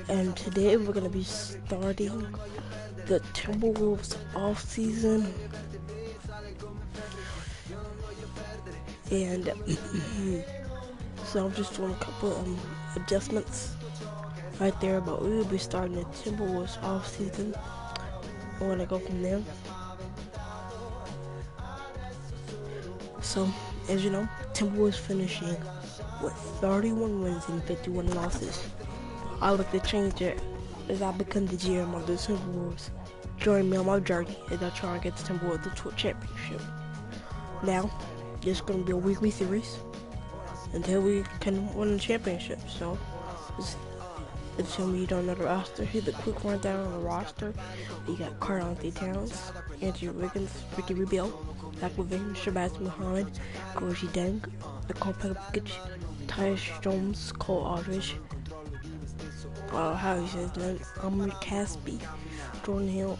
and today we're gonna be starting the Timberwolves off season, and so I'm just doing a couple adjustments right there. But we will be starting the Timberwolves off season. We're gonna go from there. So, as you know, Timberwolves finishing with 31 wins and 51 losses. I look to change it as I become the GM of the Timberwolves. Join me on my journey as I try and get the Timberwolves to a championship. Now, this is going to be a weekly series until we can win the championship. So, it's going to be on the roster. Here's a quick rundown on the roster. We got Karl-Anthony Towns, Andrew Wiggins, Ricky Rubio, Zach LaVine, Shabazz Muhammad, Gorgie Deng, Nicole Pekovic, Tyus Jones, Cole Aldridge, how he says his name, Amir Caspi, Jordan Hill,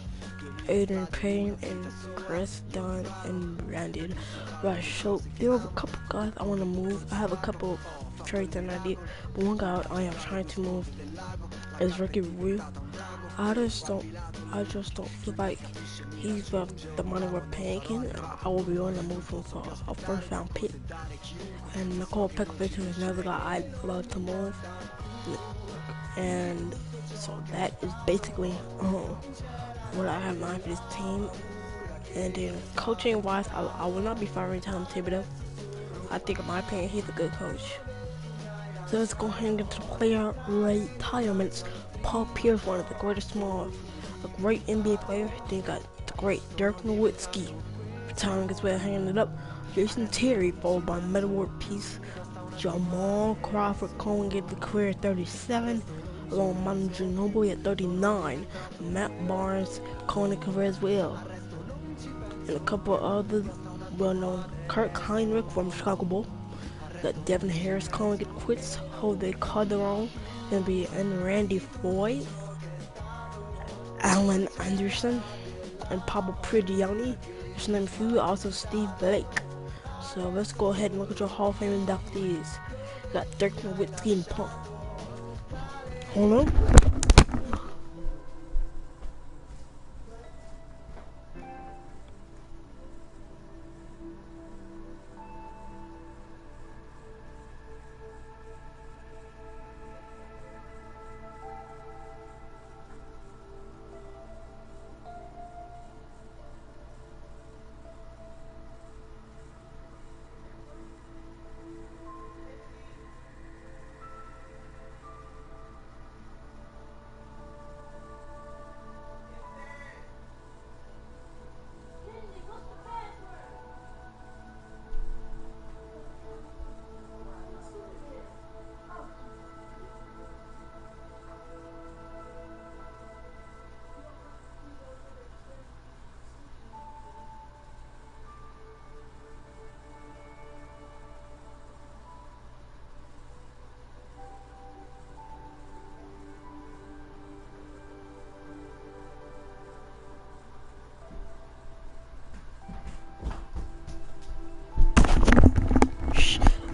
Aiden Payne, and Chris Dunn, and Brandon Rush. So there are a couple guys I want to move. I have a couple of trades and ideas, but one guy I am trying to move is Ricky Rubio. I just don't feel like he's worth the money we're paying him. I will be willing to move him for a first round pick. And Nicole Pekovic is another guy I'd love to move. And so that is basically what I have in mind for this team. And then coaching wise, I will not be firing Tom Thibodeau. I think in my opinion he's a good coach. So let's go ahead and get to the player retirements. Paul Pierce, one of the greatest smalls, a great NBA player. Then got the great Dirk Nowitzki retiring as well, hanging it up. Jason Terry, followed by Metal World Peace. Jamal Crawford Cohen gave the career at 37, along with Manu Ginobili at 39. Matt Barnes calling the career as well. And a couple other well-known, Kirk Heinrich from Chicago Bulls. Got Devin Harris calling it quits. Jose Calderon and Randy Foy, Alan Anderson, and Pablo Prigioni. Just name a few. Also Steve Blake. So let's go ahead and look at your Hall of Fame inductees. Got Dirk Nowitzki and Pump. Hold on.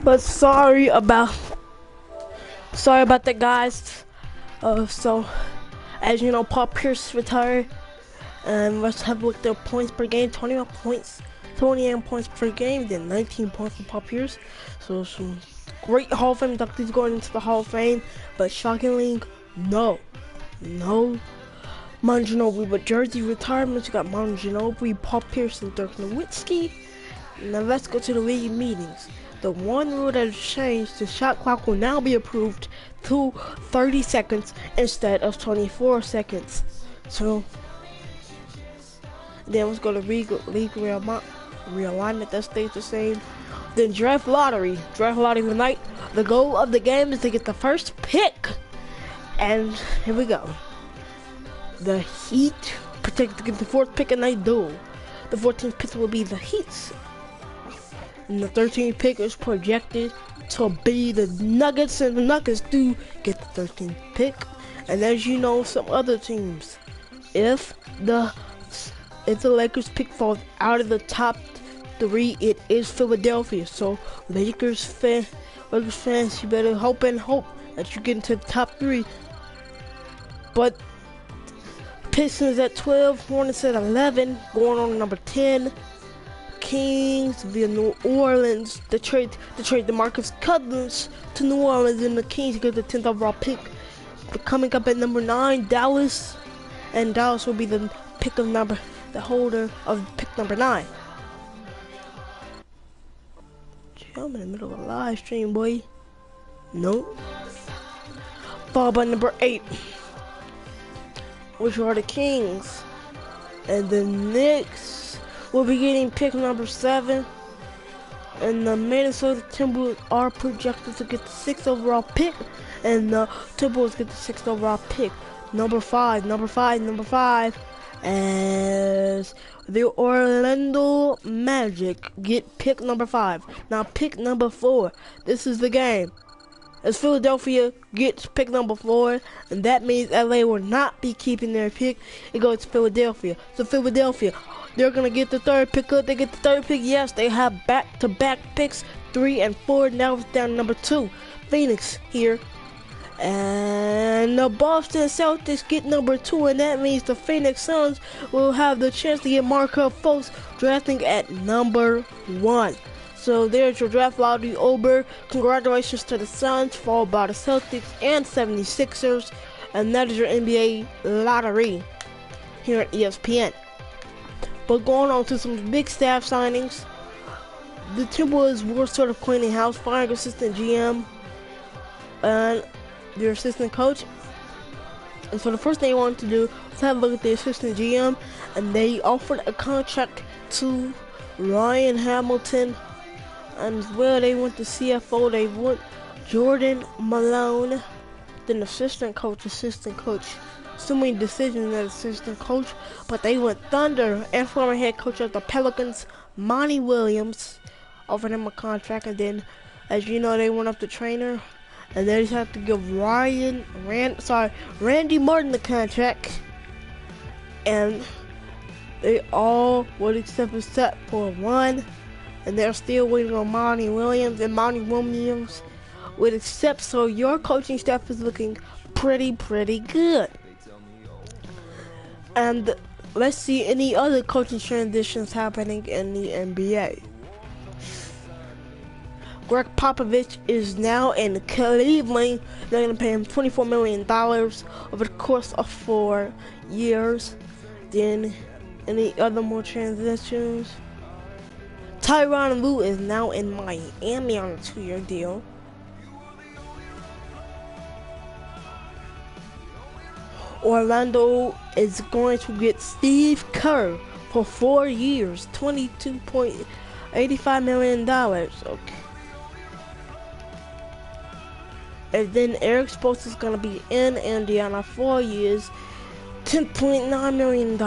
But sorry about that, guys. So as you know, Paul Pierce retired, and let's have a look at their points per game. 28 points per game, then 19 points for Paul Pierce. So some great Hall of Fame inductees going into the Hall of Fame, but shockingly, no Manu Ginobili. But jersey retirements, you got Manu Ginobili, Paul Pierce, and Dirk Nowitzki. Now let's go to the league meetings. The one rule that has changed, the shot clock will now be approved to 30 seconds instead of 24 seconds. So then let's go to league realignment, that stays the same. Then draft lottery tonight. The goal of the game is to get the first pick. And here we go. The Heat protect to get the fourth pick, and they do. The 14th pick will be the Heat's. And the 13th pick is projected to be the Nuggets, and the Nuggets do get the 13th pick. And as you know, some other teams, if the Lakers pick falls out of the top 3, it is Philadelphia. So Lakers fans, you better hope that you get into the top 3. But Pistons at 12, Hornets at 11, going on to number 10. Kings via New Orleans. The trade DeMarcus Cousins to New Orleans, and the Kings get the 10th overall pick. Coming up at number 9, Dallas, and Dallas will be the holder of pick number 9. I'm in the middle of a live stream, boy. Nope. Followed by number 8, which are the Kings, and the Knicks will be getting pick number 7. And the Minnesota Timberwolves are projected to get the 6th overall pick, and the Timberwolves get the 6th overall pick. Number 5, as the Orlando Magic get pick number 5. Now pick number 4. This is the game. As Philadelphia gets pick number 4, and that means LA will not be keeping their pick. It goes to Philadelphia. So Philadelphia, they're gonna get the 3rd pick. Could they get the 3rd pick? Yes, they have back-to-back picks, 3 and 4. Now it's down to number 2. Phoenix here. And the Boston Celtics get number 2, and that means the Phoenix Suns will have the chance to get Markelle Fultz, drafting at number 1. So there's your draft lottery over. Congratulations to the Suns, followed by the Celtics and 76ers. And that is your NBA lottery here at ESPN. But going on to some big staff signings. The Timberwolves were sort of cleaning house, firing assistant GM and their assistant coach. And so the first thing they wanted to do was have a look at the assistant GM, and they offered a contract to Ryan Hamilton. And as well, they went to CFO, they went Jordan Malone, then assistant coach. So many decisions as assistant coach, but they went Thunder and former head coach of the Pelicans, Monty Williams, offered him a contract. And then, as you know, they went up to trainer, and they just have to give Randy Martin the contract. And they all would accept a set for 1. And they're still waiting on Monty Williams, and Monty Williams would accept. So your coaching staff is looking pretty good. And let's see any other coaching transitions happening in the NBA. Greg Popovich is now in Cleveland. They're going to pay him $24 million over the course of 4 years. Then any other more transitions? Tyronn Lue is now in Miami on a 2-year deal. Orlando is going to get Steve Kerr for 4 years, $22.85 million. Okay. And then Eric Spoelstra is going to be in Indiana 4 years, $10.9 million.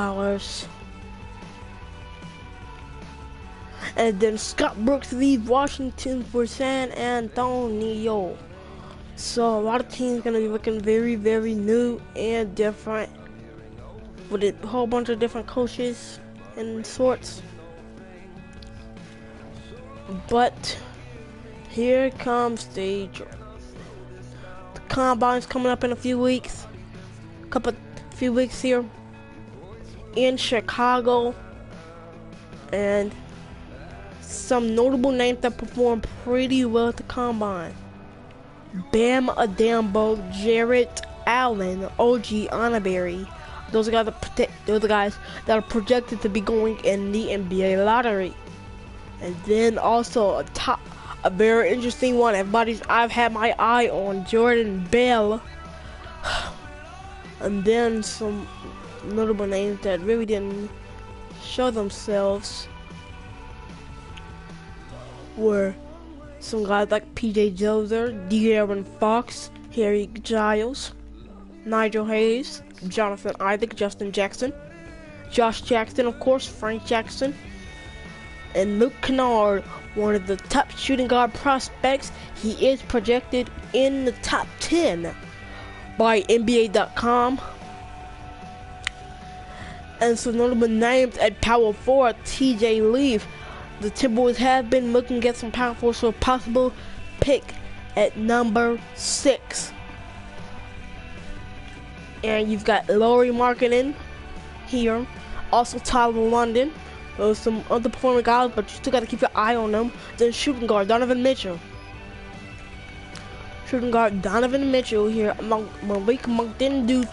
And then Scott Brooks leaves Washington for San Antonio. So a lot of teams gonna be looking very new and different, with a whole bunch of different coaches and sorts. But here comes the combine's coming up in a few weeks. Few weeks here in Chicago, and some notable names that performed pretty well at the combine: Bam Adambo, Jarrett Allen, OG Anaberry. Those are the guys that are projected to be going in the NBA lottery. And then also a very interesting one, I've had my eye on, Jordan Bell. And then some notable names that really didn't show themselves were some guys like PJ Dozier, De'Aaron Fox, Harry Giles, Nigel Hayes, Jonathan Isaac, Justin Jackson, Josh Jackson, of course, Frank Jackson, and Luke Kennard, one of the top shooting guard prospects. He is projected in the top 10 by Nba2k17. And some notable names at power forward: TJ Leaf. The Timberwolves have been looking at some power forwards for a possible pick at number 6. and you've got Laurie Markkinen here. Also Tyler London. Those some underperforming guys, but you still got to keep your eye on them. Then shooting guard Donovan Mitchell. Shooting guard Donovan Mitchell here. Malik Monk didn't do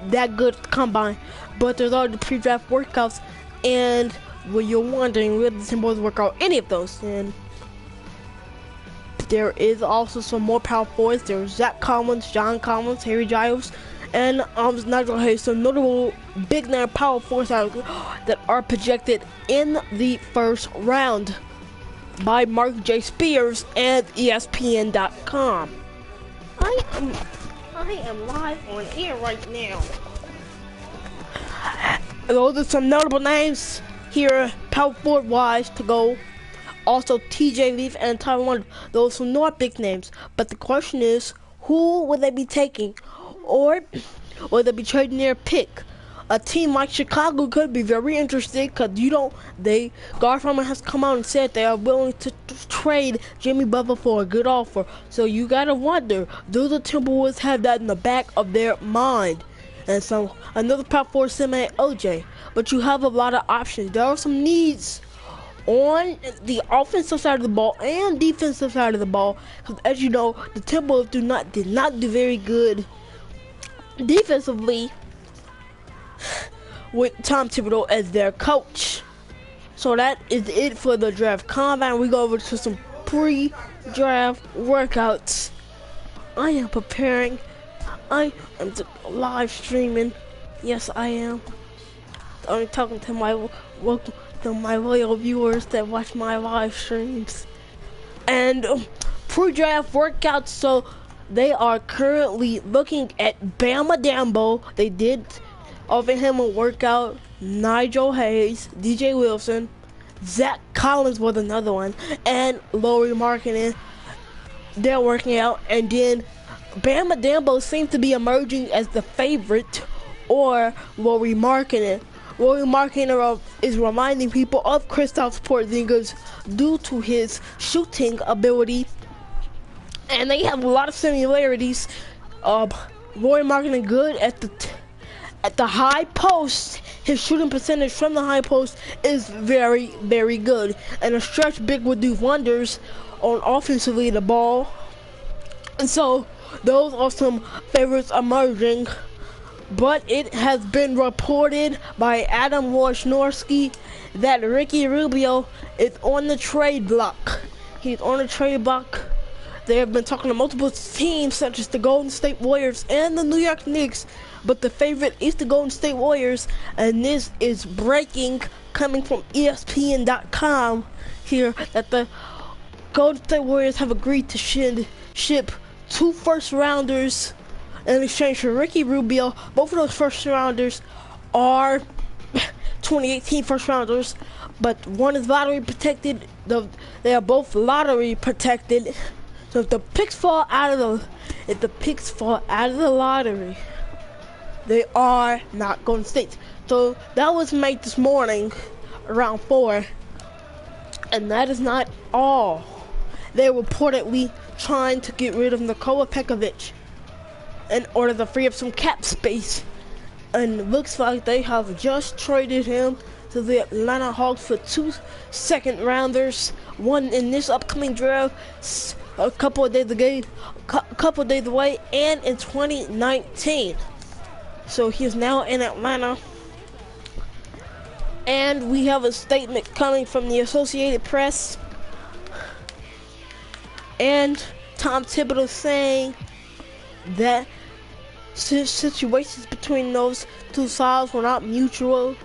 that good at the combine, but there's already pre-draft workouts, and when you're wondering will the Timberwolves work out any of those, and there is also some more power forwards. There's Zach Collins, John Collins, Harry Giles, and Nigel Hayes, some notable big name power forwards that are projected in the first round by Mark J. Spears and ESPN.com. I am live on air right now. Those are some notable names here, power forward wise, to go. Also, TJ Leaf and Tyler London. Those are not big names. But the question is, who will they be taking? Or will they be trading their pick? A team like Chicago could be very interested because Gar Forman has come out and said they are willing to trade Jimmy Butler for a good offer. So you gotta wonder, do the Timberwolves have that in the back of their mind? And so another power forward, Semi OJ. But you have a lot of options. There are some needs on the offensive side of the ball and defensive side of the ball. Because as you know, the Timberwolves did not do very good defensively with Tom Thibodeau as their coach. So that is it for the draft combine. We go over to some pre-draft workouts. I am preparing. I am live streaming. Yes, I am. I'm talking to my loyal viewers that watch my live streams. And pre-draft workouts. So they are currently looking at Bama Dambo. They did offer him a workout. Nigel Hayes, DJ Wilson, Zach Collins was another one, and Laurie Markkinen. They're working out, and then Bama Dambo seems to be emerging as the favorite, or Laurie Markkinen. Laurie Markkinen is reminding people of Kristaps Porzingis due to his shooting ability, and they have a lot of similarities. Laurie Markkinen good at the high post. His shooting percentage from the high post is very, very good. And a stretch big would do wonders on offensively the ball. And so, those are some favorites emerging. But it has been reported by Adam Wojnarowski that Ricky Rubio is on the trade block. He's on the trade block. They have been talking to multiple teams such as the Golden State Warriors and the New York Knicks, but the favorite is the Golden State Warriors, and this is breaking coming from ESPN.com here that the Golden State Warriors have agreed to ship 2 first-rounders in exchange for Ricky Rubio. Both of those first-rounders are 2018 first-rounders, but one is lottery protected. They are both lottery protected. So if the picks fall out of the lottery, they are not Golden State. So that was made this morning around 4, and that is not all. They're reportedly trying to get rid of Nikola Pekovic in order to free up some cap space, and looks like they have just traded him to the Atlanta Hawks for 2 second-rounders, one in this upcoming draft, a couple of days away, and in 2019. So he is now in Atlanta, and we have a statement coming from the Associated Press, and Tom Thibodeau saying that situations between those two sides were not mutual.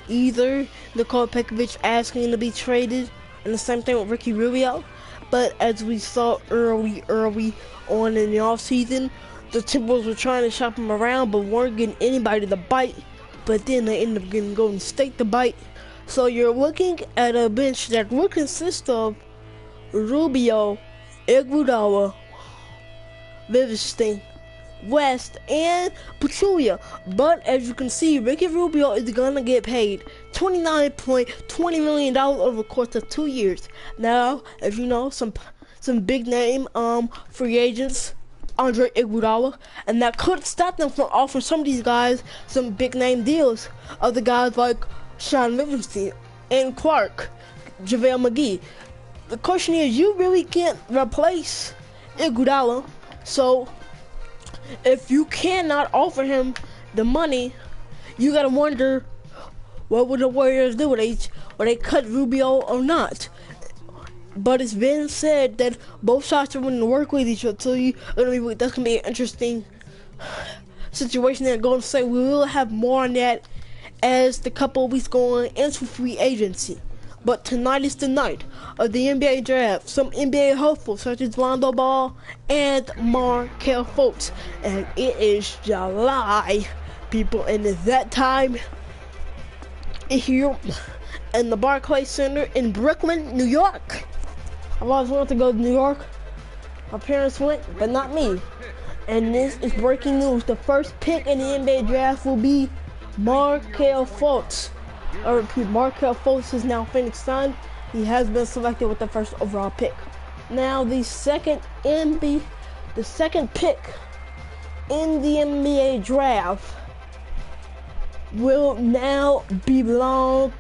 Either Nikola Pekovic asking to be traded, and the same thing with Ricky Rubio. But as we saw early on in the offseason, the Timberwolves were trying to shop him around but weren't getting anybody to bite. But then they ended up getting Golden State to bite. So you're looking at a bench that will consist of Rubio, Iguodala, Livingston, West, and Pachulia. But as you can see, Ricky Rubio is gonna get paid $29.20 million over the course of 2 years. Now, as you know, some big name free agents Andre Iguodala, and that could stop them from offering some of these guys some big name deals. Other guys like Sean Livingston and Clark, JaVale McGee. The question is, you really can't replace Iguodala, so if you cannot offer him the money, you gotta wonder, what would the Warriors do? Would they cut Rubio or not? But it's been said that both sides are willing to work with each other, so that's gonna be an interesting situation that going to say. We will have more on that as the couple of weeks go on into free agency. But tonight is the night of the NBA draft. Some NBA hopefuls such as Lonzo Ball and Markelle Fultz, and it is July, people, and it's that time here in the Barclays Center in Brooklyn, New York. I've always wanted to go to New York. My parents went, but not me. And this is breaking news. The first pick in the NBA draft will be Markelle Fultz. I repeat, Markelle Fultz is now Phoenix Sun. He has been selected with the first overall pick. Now the second pick in the NBA draft will now belong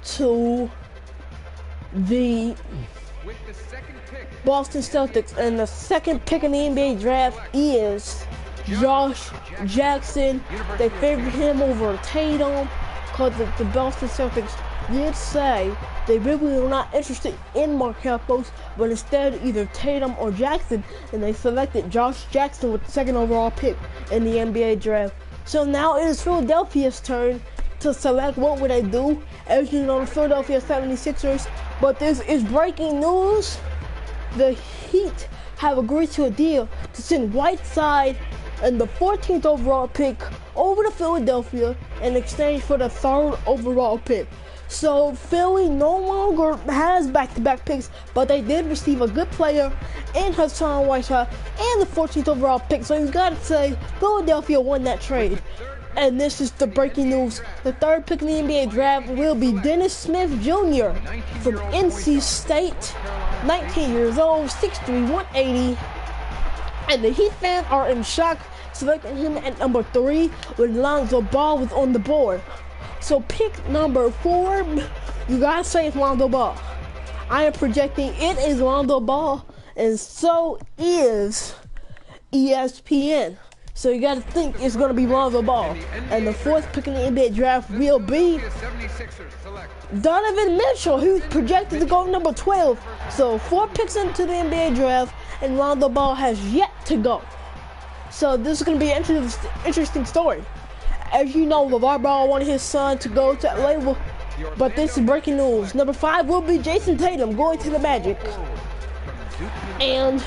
to the Boston Celtics, and the second pick in the NBA draft is Josh Jackson. They favored him over Tatum because the Boston Celtics did say they really were not interested in Markelle Fultz, but instead either Tatum or Jackson, and they selected Josh Jackson with the second overall pick in the NBA draft. So now it is Philadelphia's turn to select what would they do. As you know, the Philadelphia 76ers, but this is breaking news. The Heat have agreed to a deal to send Whiteside and the 14th overall pick over to Philadelphia in exchange for the 3rd overall pick. So Philly no longer has back-to-back picks, but they did receive a good player in Hassan Whiteside and the 14th overall pick. So you gotta say Philadelphia won that trade. And this is the breaking news. The 3rd pick in the NBA draft will be Dennis Smith Jr. from NC State, 19 years old, 6'3", 180. And the Heat fans are in shock, selecting him at number 3 when Lonzo Ball was on the board. So pick number 4, you gotta say it's Lonzo Ball. I am projecting it is Lonzo Ball, and so is ESPN. So you gotta think it's gonna be Lonzo Ball. And the 4th pick in the NBA draft will be Donovan Mitchell, who's projected to go number 12. So 4 picks into the NBA draft, and Lonzo Ball has yet to go. So this is gonna be an interesting story. As you know, LeVar Ball wanted his son to go to LA, but this is breaking news. Number 5 will be Jason Tatum going to the Magic. And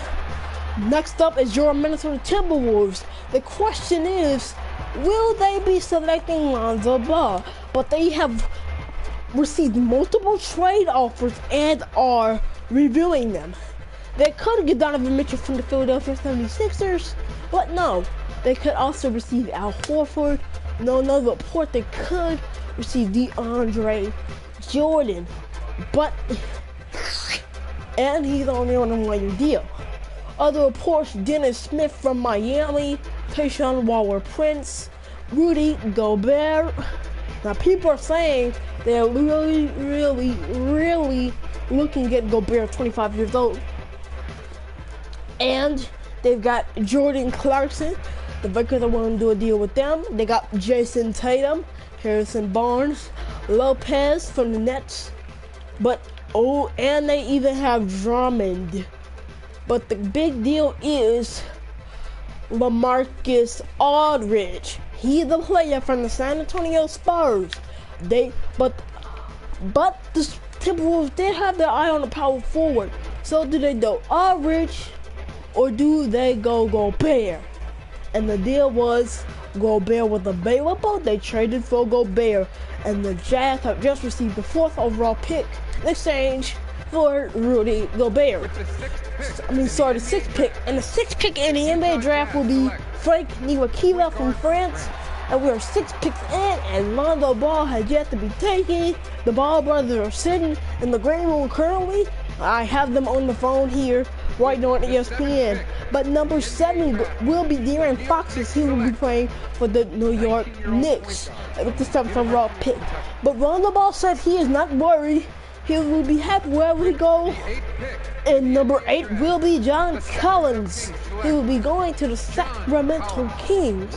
next up is your Minnesota Timberwolves. The question is, will they be selecting Lonzo Ball? But they have received multiple trade offers and are reviewing them. They could get Donovan Mitchell from the Philadelphia 76ers, but no. They could also receive Al Horford. No, another report they could receive DeAndre Jordan, and he's only on a 1-year deal. Other reports: Dennis Smith from Miami, Tayshaun Waller-Prince, Rudy Gobert. Now people are saying they're really looking to get Gobert, 25 years old. And they've got Jordan Clarkson. The Lakers are willing to do a deal with them. They got Jason Tatum, Harrison Barnes, Lopez from the Nets. And they even have Drummond. But the big deal is LaMarcus Aldridge. He's the player from the San Antonio Spurs. But the Timberwolves did have their eye on the power forward. So do they go Aldridge or do they go Gobert? And the deal was Gobert was available. They traded for Gobert, and the Jazz have just received the 4th overall pick in exchange for Rudy Gobert. The 6th pick. And the 6th pick in the NBA draft will be Frank Ntilikina from France. And we are 6 picks in, and Lonzo Ball has yet to be taken. The Ball brothers are sitting in the green room currently. I have them on the phone here right now on ESPN. But number 7 will be De'Aaron Fox, as he will be playing for the New York Knicks with the 7th overall pick. But Rondo Ball said he is not worried. He will be happy wherever he goes. And number 8 will be John Collins. He will be going to the Sacramento Kings.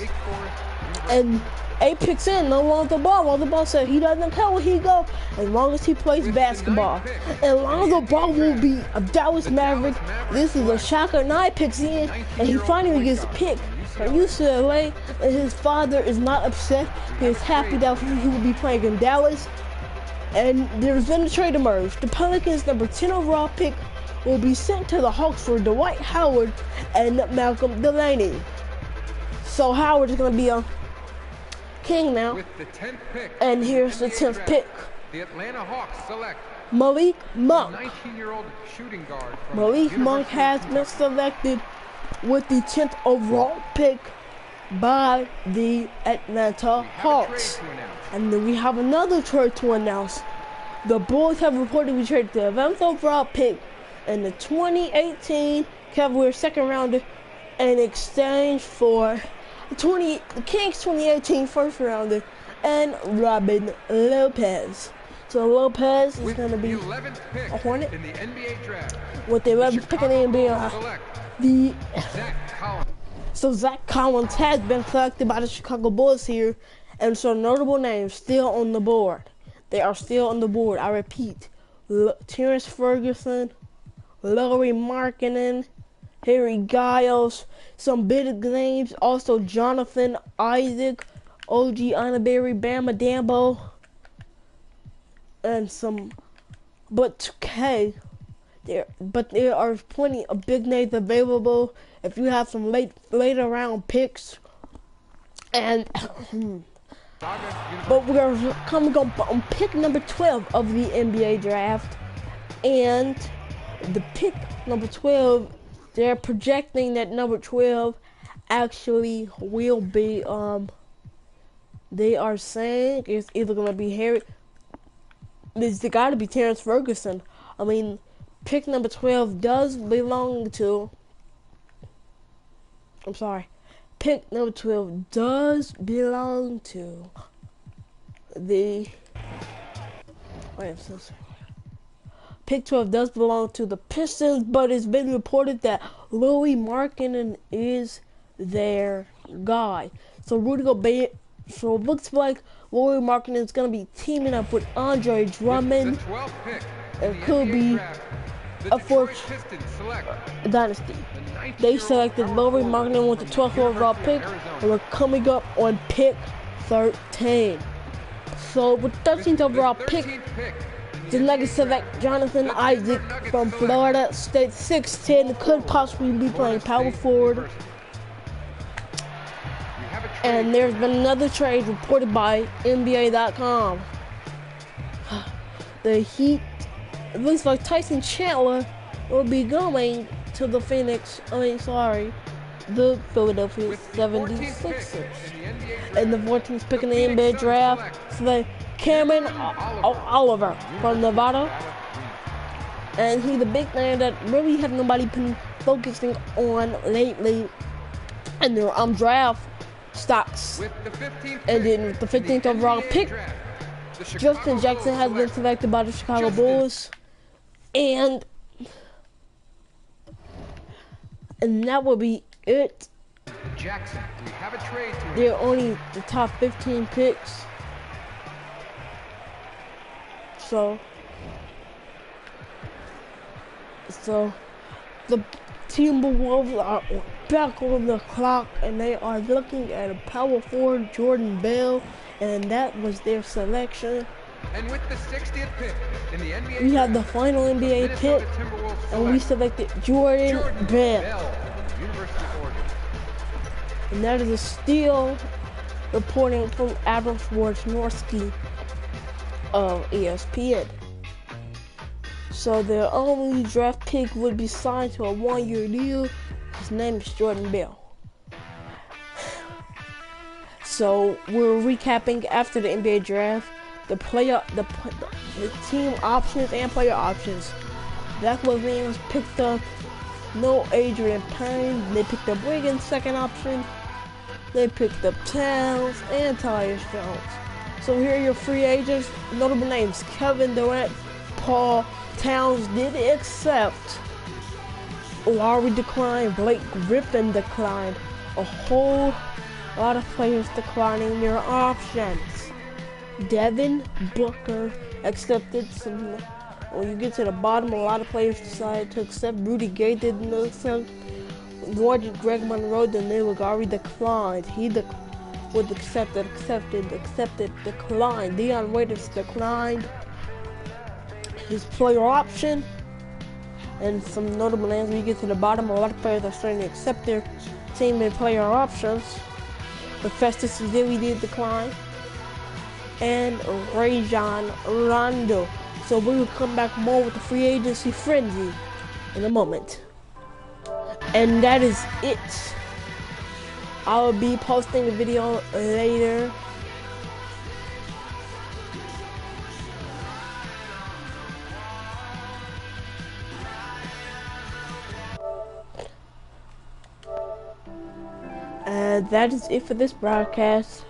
And 8 picks in, no Lonzo Ball. Lonzo Ball said he doesn't care where he go as long as he plays basketball. And Lonzo Ball will be a Dallas Maverick. This is a shocker. 9 picks in, and he finally gets picked from UCLA. And his father is not upset. He is happy that he will be playing in Dallas. And there's been a trade emerged. The Pelicans' number 10 overall pick will be sent to the Hawks for Dwight Howard and Malcolm Delaney. So Howard is going to be a King now. With the 10th pick, and here's the 10th pick. The Atlanta Hawks select Malik Monk. 19-year-old shooting guard from Malik Monk has been selected with the 10th overall pick by the Atlanta Hawks. And then we have another trade to announce. The Bulls have reportedly traded the 11th overall pick and the 2018 Cavaliers second rounder in exchange for the Kings 2018 first rounder and Robin Lopez. So Lopez is going to be a Hornet in the NBA draft. With the 11th pick in the NBA. So Zach Collins has been selected by the Chicago Bulls here, and some notable names still on the board. They are still on the board. I repeat: Terrence Ferguson, Lauri Markkanen, Harry Giles, some big names. Also Jonathan Isaac, OG Anaberry, Bama Dambo, and some. But 2K. There are plenty of big names available if you have some later round picks. And but we're coming up on pick number 12 of the NBA draft, and the pick number 12, they're projecting that number 12 actually will be they are saying it's either gonna be Harry. It's got to be Terrence Ferguson. I mean, pick number 12 does belong to. I'm sorry. Pick number 12 does belong to the. Wait, I'm so sorry. Pick 12 does belong to the Pistons, but it's been reported that Lauri Markkanen is their guy. So Rudy Gobert. So it looks like Lauri Markkanen is going to be teaming up with Andre Drummond. It could be a fourth dynasty. They selected Lauri Markkanen with the 12th overall pick, and we're coming up on pick 13. So with 13th overall pick, the Nuggets select Jonathan Isaac from Florida State, 6'10", could possibly be playing power forward. And there's been another trade reported by Nba2k17. The Heat, it looks like Tyson Chandler will be going to the the Philadelphia 76ers. And the 14th pick in the NBA draft, select Cameron Oliver from Nevada. And he's a big name that really have nobody been focusing on lately in their draft stocks. And then with the 15th overall pick, Justin Jackson has been selected by the Chicago Bulls. And that will be it. Jackson, we have a trade to They're only the top 15 picks. So the Timberwolves are back on the clock, and they are looking at a power forward, Jordan Bell, and that was their selection. And with the 60th pick in the NBA, we have the final NBA pick, and we selected Jordan Bell. University of Oregon. And that is a steal, reporting from Adam Schwartz-Norsky of ESPN. So their only draft pick would be signed to a 1-year deal. His name is Jordan Bell. So we're recapping after the NBA draft the team options and player options. Zach LaVine was picked up No Adrian Payne. They picked up Wiggins, second option. They picked up Towns and Tyus Jones. So here are your free agents. Notable names: Kevin Durant, Paul Towns did accept. Lowry declined. Blake Griffin declined. A whole lot of players declining their options. Devin Booker accepted some. When you get to the bottom, a lot of players decided to accept. Rudy Gay didn't accept. Greg Monroe, Danilo Gary declined. He was accepted, declined. Dion Waiters declined his player option. And some notable names. When you get to the bottom, a lot of players are starting to accept their team and player options. But Festus Ezeli did decline. And Rajon Rondo. So we will come back more with the free agency frenzy in a moment. And that is it. I will be posting a video later. And that is it for this broadcast.